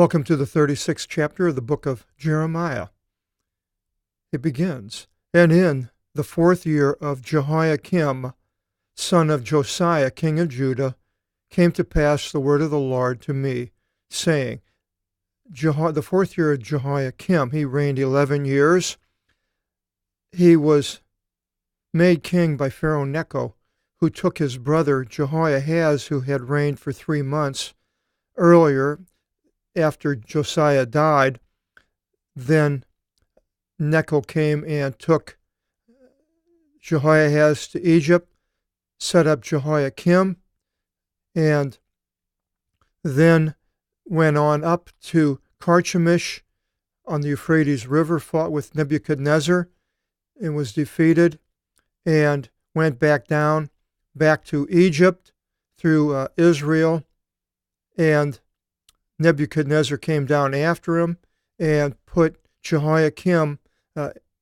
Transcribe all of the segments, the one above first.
Welcome to the 36th chapter of the book of Jeremiah. It begins, "And in the 4th year of Jehoiakim, son of Josiah, king of Judah, came to pass the word of the Lord to me, saying," the 4th year of Jehoiakim, he reigned 11 years. He was made king by Pharaoh Necho, who took his brother Jehoiahaz, who had reigned for 3 months earlier, after Josiah died. Then Necho came and took Jehoiahaz to Egypt, set up Jehoiakim, and then went on up to Carchemish on the Euphrates River, fought with Nebuchadnezzar, and was defeated, and went back to Egypt through Israel, and Nebuchadnezzar came down after him and put Jehoiakim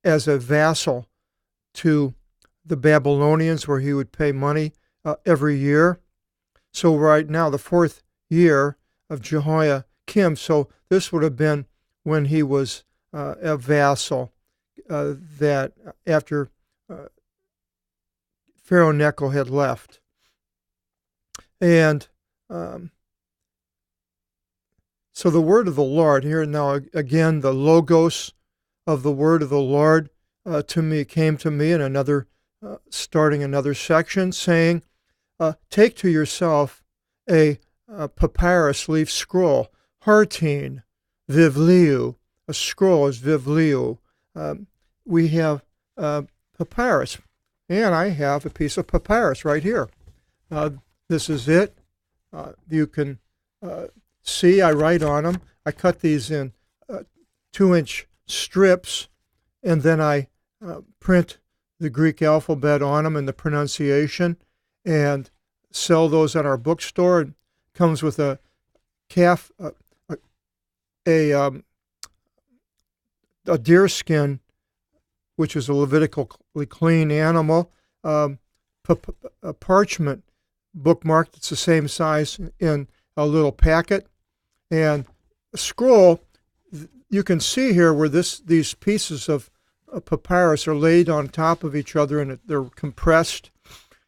as a vassal to the Babylonians, where he would pay money every year. So right now, the 4th year of Jehoiakim, so this would have been when he was a vassal, that after Pharaoh Necho had left. And so the word of the Lord, here now again, the logos of the word of the Lord came to me in starting another section, saying, "Take to yourself a papyrus leaf scroll, hartine, vivliu." A scroll is vivliu. We have papyrus, and I have a piece of papyrus right here. This is it. You can see, I write on them. I cut these in 2-inch strips, and then I print the Greek alphabet on them and the pronunciation, and sell those at our bookstore. It comes with a calf, a deer skin, which is a Levitically clean animal, a parchment bookmark that's the same size in a little packet, and a scroll. You can see here where these pieces of papyrus are laid on top of each other, and they're compressed,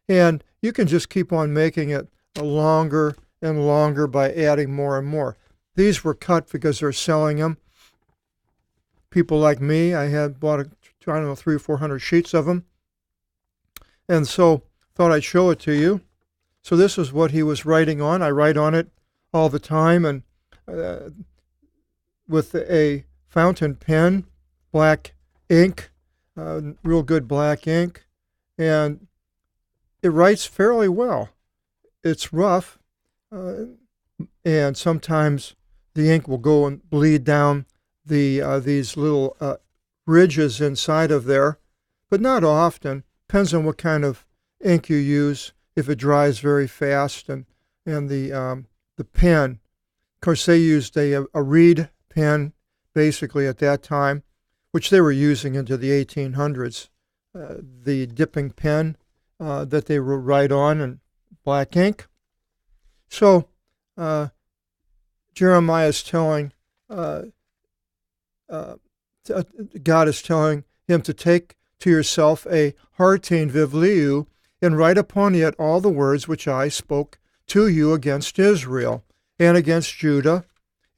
and you can just keep on making it longer and longer by adding more and more. These were cut because they're selling them. People like me, I had bought 300 or 400 sheets of them, and so thought I'd show it to you. So this is what he was writing on. I write on it all the time, and with a fountain pen, black ink, real good black ink, and it writes fairly well. It's rough, and sometimes the ink will go and bleed down these little ridges inside of there, but not often. Depends on what kind of ink you use. If it dries very fast, and the pen, of course, they used a reed pen basically at that time, which they were using into the 1800s. The dipping pen that they would write on, and black ink. So Jeremiah is telling, God is telling him to take to yourself a hartine vivliu, and write upon it all the words which I spoke to you against Israel, and against Judah,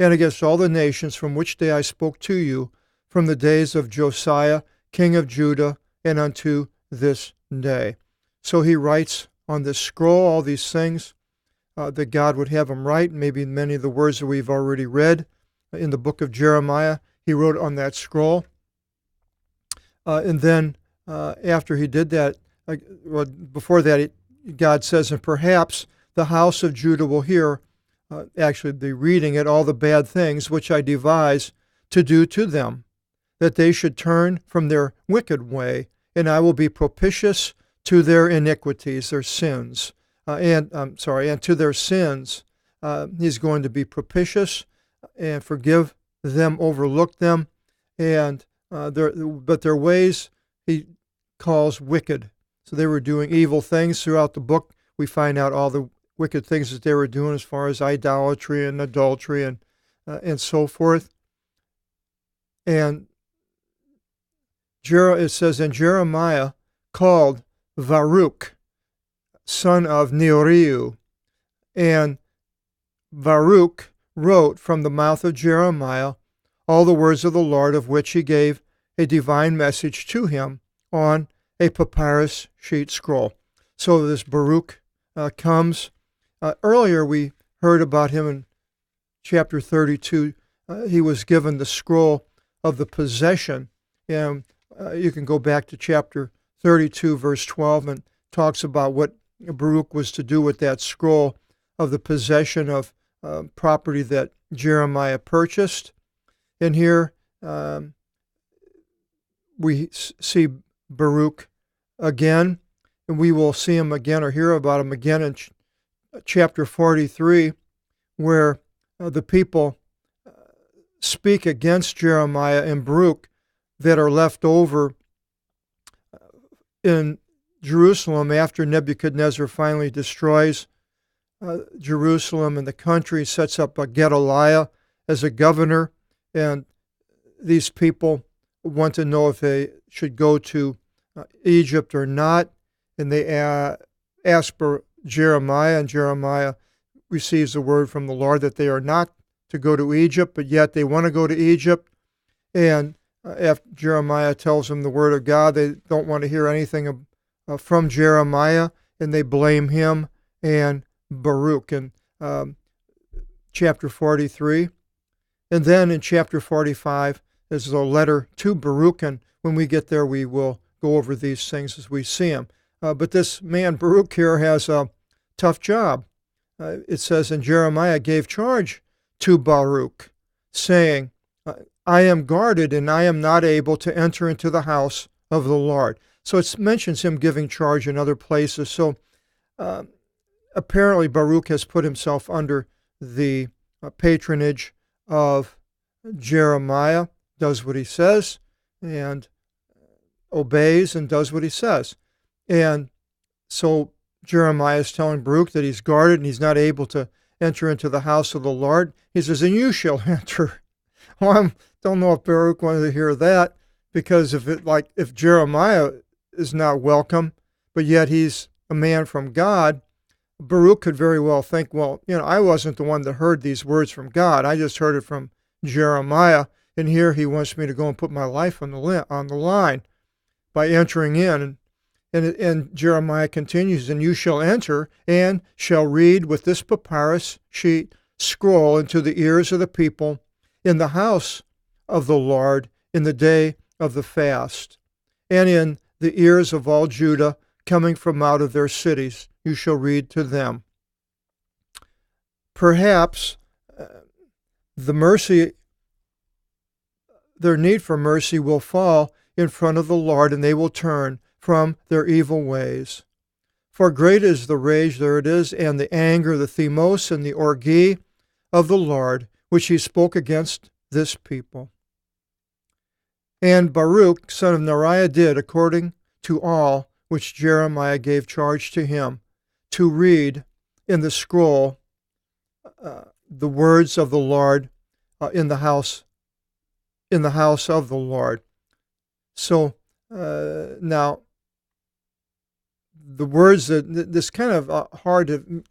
and against all the nations from which day I spoke to you, from the days of Josiah, king of Judah, and unto this day. So he writes on this scroll all these things that God would have him write, maybe many of the words that we've already read in the book of Jeremiah. He wrote on that scroll. And then after he did that, before that, God says, "And perhaps the house of Judah will hear," actually the reading it, "all the bad things which I devise to do to them, that they should turn from their wicked way, and I will be propitious to their iniquities," their sins, and to their sins. He's going to be propitious and forgive them, overlook them, and but their ways he calls wicked. So they were doing evil things. Throughout the book, we find out all the wicked things that they were doing as far as idolatry and adultery and and so forth. And it says, and Jeremiah called Baruch, son of Neriah, and Baruch wrote from the mouth of Jeremiah all the words of the Lord, of which he gave a divine message to him on a papyrus sheet scroll. So this Baruch comes. Earlier we heard about him in chapter 32. He was given the scroll of the possession. And you can go back to chapter 32, verse 12, and talks about what Baruch was to do with that scroll of the possession of property that Jeremiah purchased. And here we see Baruch again, and we will see him again or hear about him again in chapter 43, where the people speak against Jeremiah and Baruch that are left over in Jerusalem after Nebuchadnezzar finally destroys Jerusalem, and the country sets up Gedaliah as a governor, and these people want to know if they should go to Egypt or not, and they ask for Jeremiah, and Jeremiah receives a word from the Lord that they are not to go to Egypt, but yet they want to go to Egypt. And after Jeremiah tells them the word of God, they don't want to hear anything from Jeremiah, and they blame him and Baruch in chapter 43. And then in chapter 45 is a letter to Baruch, and when we get there we will go over these things as we see them. But this man Baruch here has a tough job. It says, and Jeremiah gave charge to Baruch, saying, I am guarded, and I am not able to enter into the house of the Lord. So it mentions him giving charge in other places. So apparently Baruch has put himself under the patronage of Jeremiah, does what he says, and obeys and does what he says. And so Jeremiah is telling Baruch that he's guarded and he's not able to enter into the house of the Lord. He says, and you shall enter. Well, I don't know if Baruch wanted to hear that, because if Jeremiah is not welcome, but yet he's a man from God, Baruch could very well think, well, I wasn't the one that heard these words from God. I just heard it from Jeremiah, and here he wants me to go and put my life on the line by entering in. And Jeremiah continues, and you shall enter and shall read with this papyrus sheet scroll into the ears of the people in the house of the Lord in the day of the fast, and in the ears of all Judah coming from out of their cities. You shall read to them. Perhaps their need for mercy will fall in front of the Lord, and they will turn from their evil ways. For great is the rage, there it is, and the anger, the themos, and the orgy of the Lord, which he spoke against this people. And Baruch, son of Neriah, did according to all which Jeremiah gave charge to him, to read in the scroll the words of the Lord in the house of the Lord. So now, the words that this kind of hard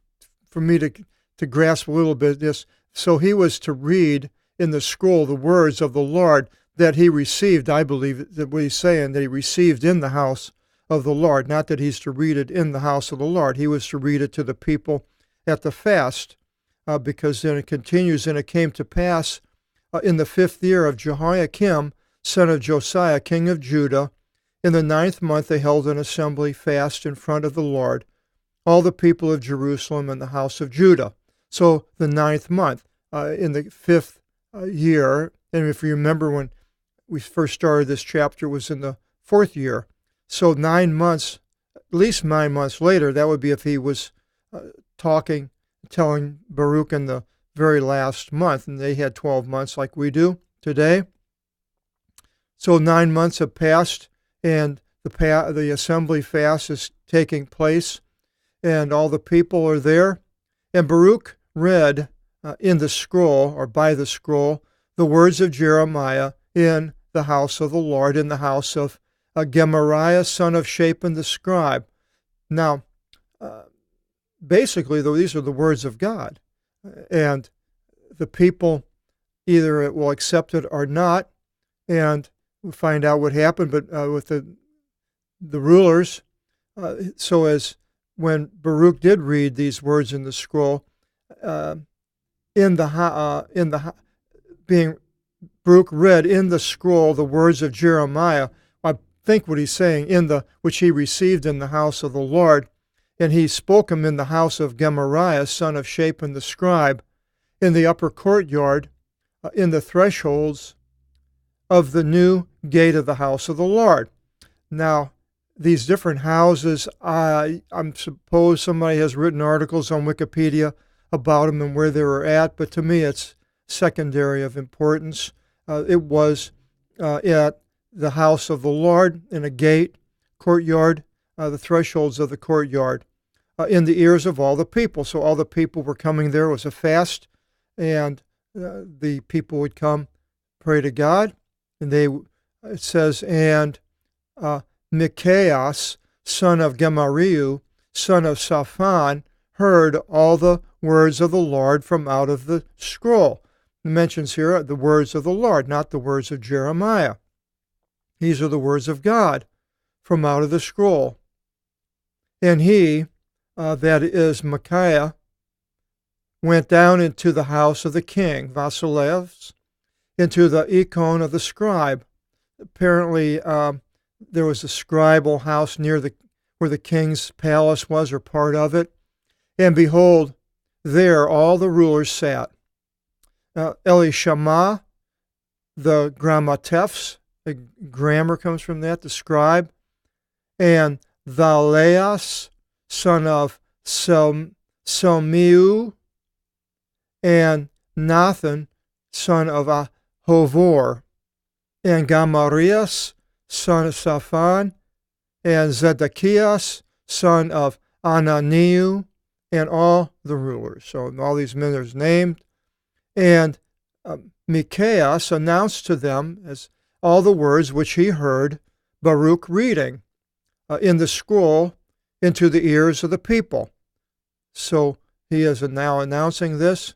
for me to grasp a little bit. This, so he was to read in the scroll the words of the Lord that he received. I believe that what he's saying, that he received in the house of the Lord, not that he's to read it in the house of the Lord. He was to read it to the people at the fast, because then it continues, and it came to pass in the 5th year of Jehoiakim, son of Josiah, king of Judah, in the 9th month they held an assembly fast in front of the Lord, all the people of Jerusalem and the house of Judah. So the 9th month, in the 5th year, and if you remember when we first started this chapter, was in the 4th year. So 9 months, at least 9 months later, that would be if he was telling Baruch in the very last month, and they had 12 months like we do today. So 9 months have passed, and the assembly fast is taking place, and all the people are there. And Baruch read in the scroll, or by the scroll, the words of Jeremiah in the house of the Lord, in the house of Gemariah, son of Shaphan the scribe. Now, basically, though, these are the words of God, and the people either it will accept it or not, and we'll find out what happened. But with the rulers, so as when Baruch did read these words in the scroll, Baruch read in the scroll the words of Jeremiah. I think what he's saying which he received in the house of the Lord, and he spoke them in the house of Gemariah, son of Shaphan the scribe, in the upper courtyard, in the thresholds of the new gate of the house of the Lord. Now, these different houses, I suppose somebody has written articles on Wikipedia about them and where they were at, but to me it's secondary of importance. It was at the house of the Lord, in a gate, courtyard, the thresholds of the courtyard, in the ears of all the people. So all the people were coming there. It was a fast, and the people would come pray to God. And it says, and Micaiah, son of Gemariah, son of Shaphan, heard all the words of the Lord from out of the scroll. It mentions here the words of the Lord, not the words of Jeremiah. These are the words of God from out of the scroll. And he, that is Micaiah, went down into the house of the king, Vasileus, into the icon of the scribe. Apparently, there was a scribal house near where the king's palace was, or part of it. And behold, there all the rulers sat. Elishama, the grammatefs, the grammar comes from that, the scribe, and Thaleas, son of Selmiu, and Nathan, son of Ahovor, and Gamarias, son of Shaphan, and Zedekias, son of Ananiu, and all the rulers. So all these men are named. And Micaiah announced to them as all the words which he heard Baruch reading in the scroll into the ears of the people. So he is now announcing this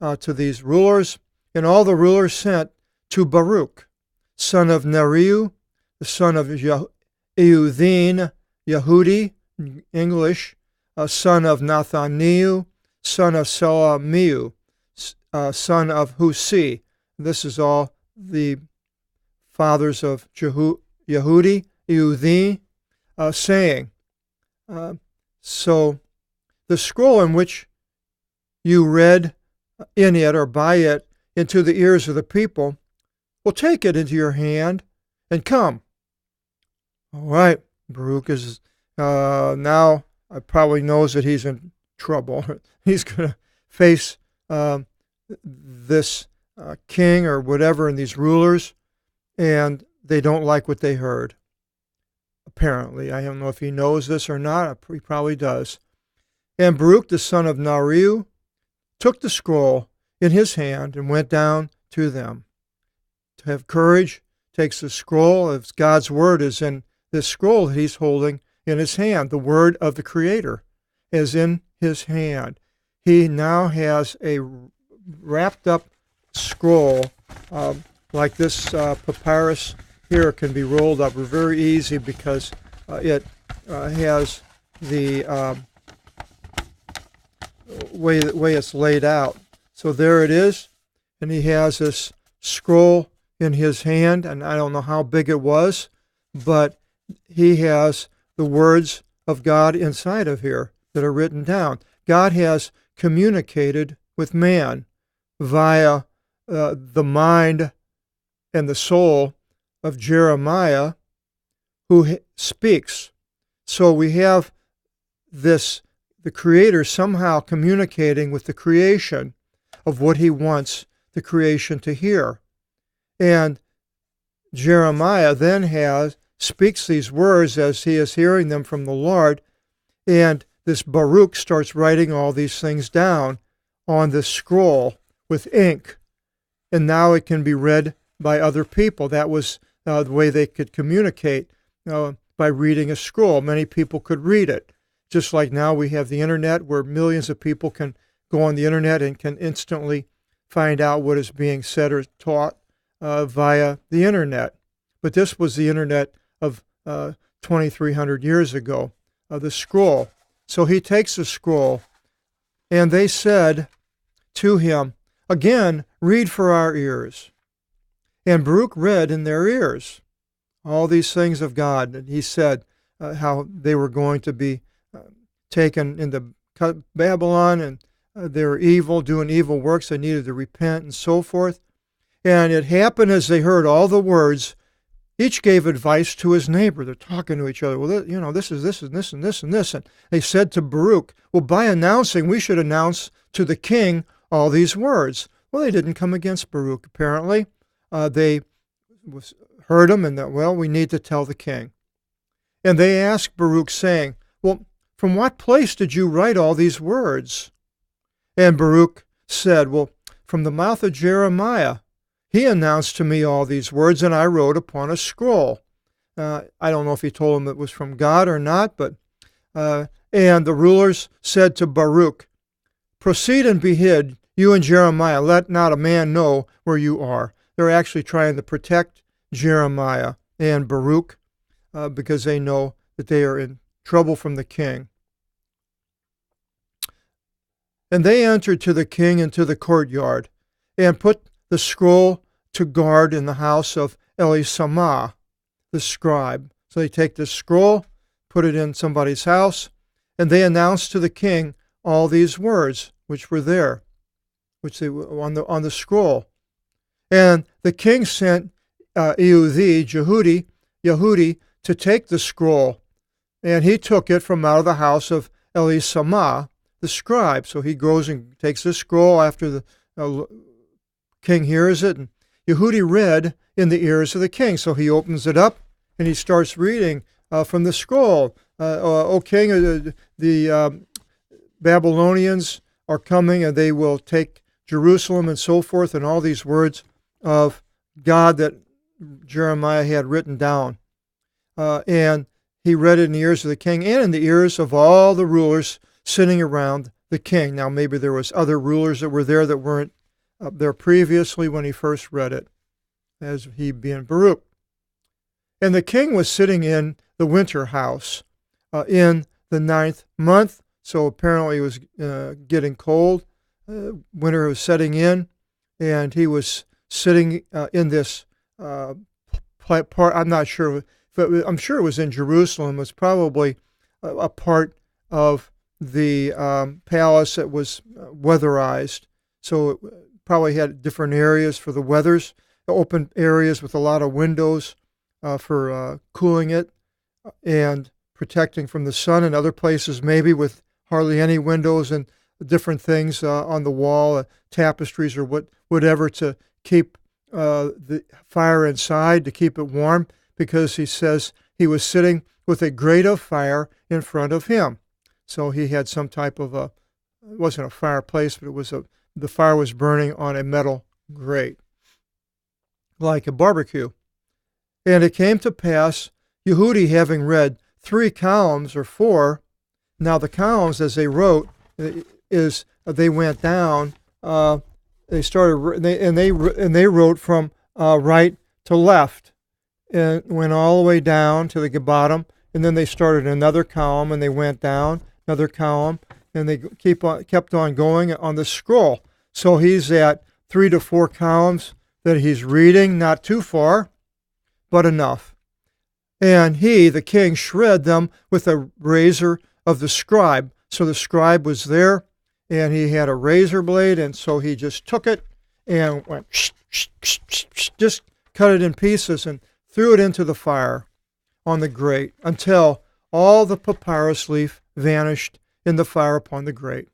to these rulers. And all the rulers sent to Baruch, son of Neriah, the son of Eudin, Yehudi, English, son of Nathaniel, son of Selamiu, son of Husi. This is all the fathers of Yehudi, Eudin, saying, so the scroll in which you read in it or by it into the ears of the people, will take it into your hand and come. All right, Baruch is now probably knows that he's in trouble. He's going to face this king or whatever and these rulers, and they don't like what they heard. Apparently, I don't know if he knows this or not. He probably does. And Baruch, the son of Neriah, took the scroll in his hand and went down to them. To have courage, takes the scroll. If God's word is in this scroll that he's holding in his hand, the word of the Creator is in his hand. He now has a wrapped up scroll like this papyrus here can be rolled up very easy because it has the way it's laid out. So there it is, and he has this scroll in his hand, and I don't know how big it was, but he has the words of God inside of here that are written down. God has communicated with man via the mind and the soul of Jeremiah, who speaks. So we have the Creator somehow communicating with the creation of what he wants the creation to hear. And Jeremiah then speaks these words as he is hearing them from the Lord, and this Baruch starts writing all these things down on this scroll with ink, and now it can be read by other people. That was the way they could communicate, by reading a scroll. Many people could read it. Just like now we have the internet, where millions of people can go on the internet and can instantly find out what is being said or taught via the internet. But this was the internet of 2,300 years ago, the scroll. So he takes the scroll, and they said to him, again, read for our ears. And Baruch read in their ears all these things of God. And he said how they were going to be taken into Babylon, and they were evil, doing evil works. They needed to repent and so forth. And it happened as they heard all the words, each gave advice to his neighbor. They're talking to each other. Well, this is this and this and this and this. And they said to Baruch, well, by announcing, we should announce to the king all these words. Well, they didn't come against Baruch, apparently. They heard him, and well, we need to tell the king. And they asked Baruch, saying, well, from what place did you write all these words? And Baruch said, well, from the mouth of Jeremiah. He announced to me all these words, and I wrote upon a scroll. I don't know if he told him it was from God or not, but and the rulers said to Baruch, proceed and be hid, you and Jeremiah. Let not a man know where you are. They're actually trying to protect Jeremiah and Baruch because they know that they are in trouble from the king. And they entered to the king into the courtyard and put the scroll to guard in the house of Elisamah, the scribe. So they take the scroll, put it in somebody's house, and they announced to the king all these words which were there, which they were on the scroll. And the king sent Yehudi to take the scroll, and he took it from out of the house of Elisamah, the scribe. So he goes and takes the scroll after the king hears it, and Yehudi read in the ears of the king. So he opens it up, and he starts reading from the scroll. O king, the Babylonians are coming, and they will take Jerusalem and so forth, and all these words of God that Jeremiah had written down. And he read it in the ears of the king and in the ears of all the rulers sitting around the king. Now, maybe there was other rulers that were there that weren't there previously when he first read it, as he being Baruch. And the king was sitting in the winter house in the 9th month, so apparently it was getting cold. Winter was setting in, and he was sitting in this part. I'm not sure, but I'm sure it was in Jerusalem. It was probably a part of the palace that was weatherized, so it probably had different areas for the weathers, open areas with a lot of windows for cooling it and protecting from the sun, and other places maybe with hardly any windows and different things on the wall, tapestries or whatever to keep the fire inside, to keep it warm, because he says he was sitting with a grate of fire in front of him. So he had some type of it wasn't a fireplace, but it was the fire was burning on a metal grate, like a barbecue. And it came to pass, Yehudi having read 3 columns or 4, now the columns as they wrote is they went down, they started, and they wrote from right to left, and went all the way down to the bottom, and then they started another column, and they went down another column, and they kept on going on the scroll. So he's at 3 to 4 columns that he's reading, not too far, but enough. And he, the king, shred them with a razor of the scribe. So the scribe was there, and he had a razor blade, and so he just took it and went, just cut it in pieces and threw it into the fire on the grate until all the papyrus leaf vanished in the fire upon the grate.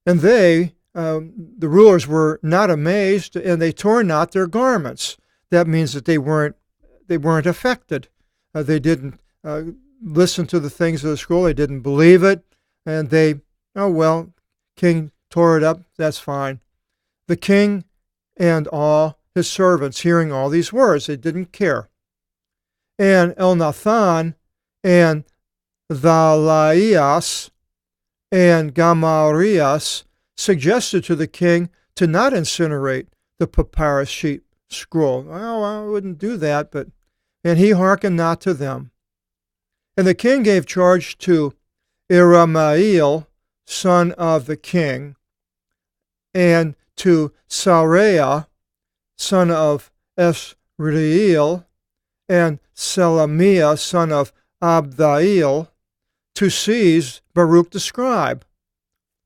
And they, the rulers, were not amazed, and they tore not their garments. That means that they weren't affected. They didn't listen to the things of the scroll. They didn't believe it, and they, oh well, king tore it up, that's fine. The king and all his servants, hearing all these words, they didn't care. And Elnathan and Thalaias and Gamalias suggested to the king to not incinerate the papyrus sheet scroll. Well, I wouldn't do that, and he hearkened not to them. And the king gave charge to Iramael, son of the king, and to Saraiah, son of Esrael, and Selamiah, son of Abdael, to seize Baruch the scribe,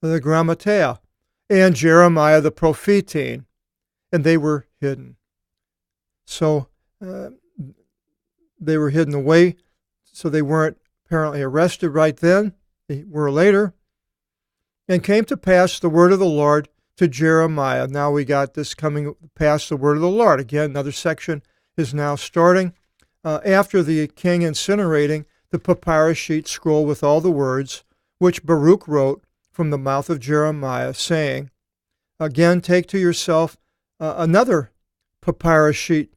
the grammatea, and Jeremiah the prophetine, and they were hidden. So they were hidden away, so they weren't apparently arrested right then. They were later. And came to pass the word of the Lord to Jeremiah. Now we got this coming past the word of the Lord. Again, another section is now starting. After the king incinerating the papyrus sheet scroll with all the words, which Baruch wrote from the mouth of Jeremiah, saying, again, take to yourself another papyrus sheet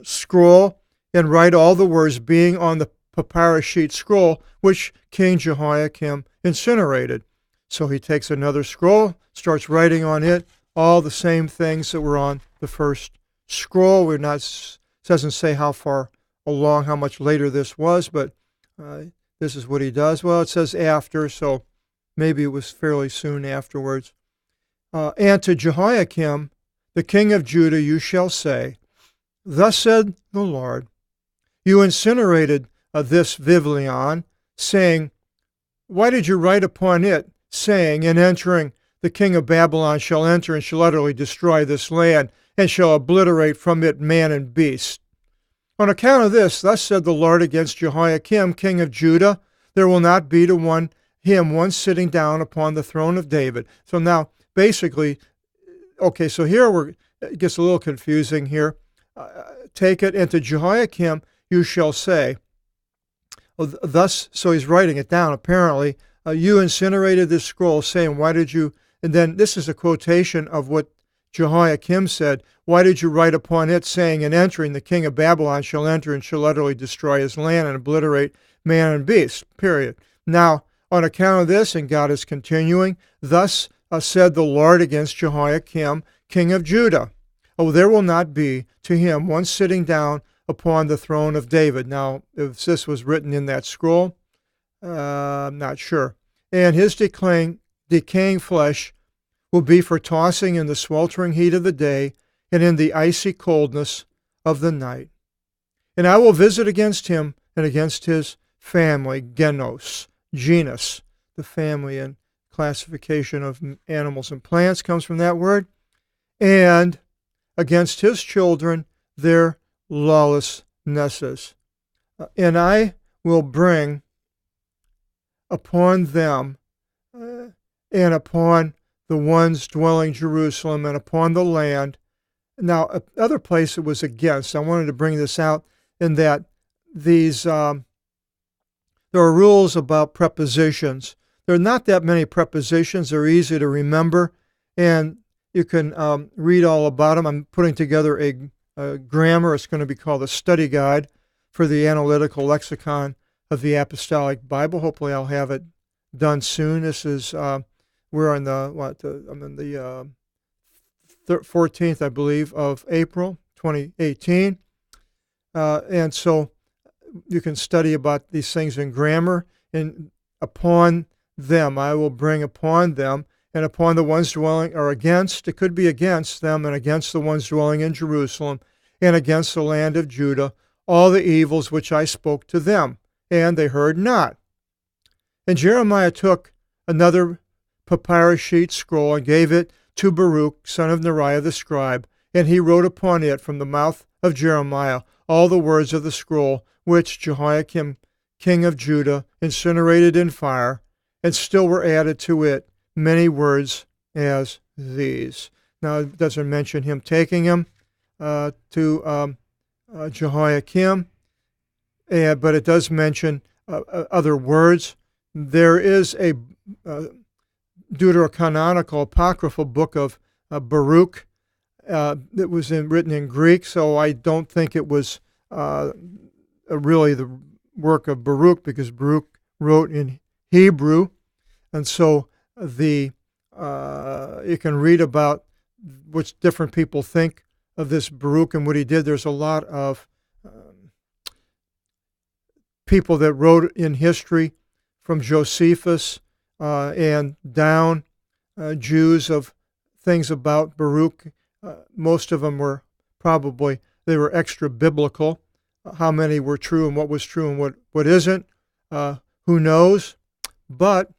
scroll, and write all the words being on the papyrus sheet scroll, which King Jehoiakim incinerated. So he takes another scroll, starts writing on it all the same things that were on the first scroll. Doesn't say how far along, how much later this was, but this is what he does. Well, it says after, so maybe it was fairly soon afterwards. And to Jehoiakim, the king of Judah, you shall say, thus said the Lord, you incinerated this Vivian, saying, why did you write upon it, saying, in entering, the king of Babylon shall enter and shall utterly destroy this land, and shall obliterate from it man and beast. On account of this, thus said the Lord against Jehoiakim, king of Judah, there will not be to one sitting down upon the throne of David. So now, basically, okay, so here it gets a little confusing here. Take it, and to Jehoiakim you shall say, thus, so he's writing it down apparently, you incinerated this scroll, saying, why did you, and then this is a quotation of what Jehoiakim said, why did you write upon it, saying, in entering, the king of Babylon shall enter and shall utterly destroy his land and obliterate man and beast, period. Now, on account of this, and God is continuing, thus said the Lord against Jehoiakim, king of Judah, there will not be to him one sitting down upon the throne of David. Now, if this was written in that scroll, I'm not sure. And his decaying flesh will be for tossing in the sweltering heat of the day and in the icy coldness of the night. And I will visit against him and against his family, genus, the family and classification of animals and plants comes from that word, and against his children, their lawlessnesses. And I will bring upon them and upon the ones dwelling Jerusalem and upon the land. Now, another place it was against, I wanted to bring this out, in that these, there are rules about prepositions. There are not that many prepositions. They're easy to remember, and you can read all about them. I'm putting together a grammar. It's going to be called a study guide for the analytical lexicon of the Apostolic Bible. Hopefully I'll have it done soon. This is, we're on I'm in the 14th, I believe, of April 2018. And so you can study about these things in grammar. And upon them, I will bring upon them, and upon the ones dwelling, or against, it could be against them, and against the ones dwelling in Jerusalem, and against the land of Judah, all the evils which I spoke to them, and they heard not. And Jeremiah took another papyrus sheet scroll and gave it to Baruch, son of Neriah the scribe, and he wrote upon it from the mouth of Jeremiah all the words of the scroll, which Jehoiakim, king of Judah, incinerated in fire, and still were added to it many words as these. Now, it doesn't mention him taking him to Jehoiakim, but it does mention other words. There is deuterocanonical apocryphal book of Baruch. That was written in Greek, so I don't think it was really the work of Baruch, because Baruch wrote in Hebrew, and so you can read about what different people think of this Baruch and what he did. There's a lot of people that wrote in history, from Josephus and down, Jews, of things about Baruch. Most of them were they were extra biblical. How many were true and what was true and what isn't, who knows? But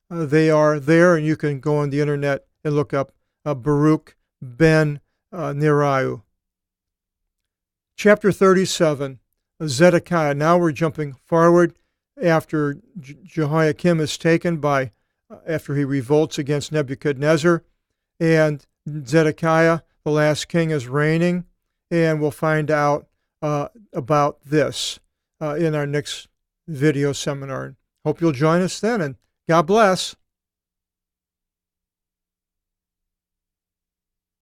they are there, and you can go on the internet and look up Baruch ben Neriah. Chapter 37, Zedekiah. Now we're jumping forward after Jehoiakim is taken after he revolts against Nebuchadnezzar, and Zedekiah, the last king, is reigning, and we'll find out about this in our next video seminar. Hope you'll join us then, and God bless.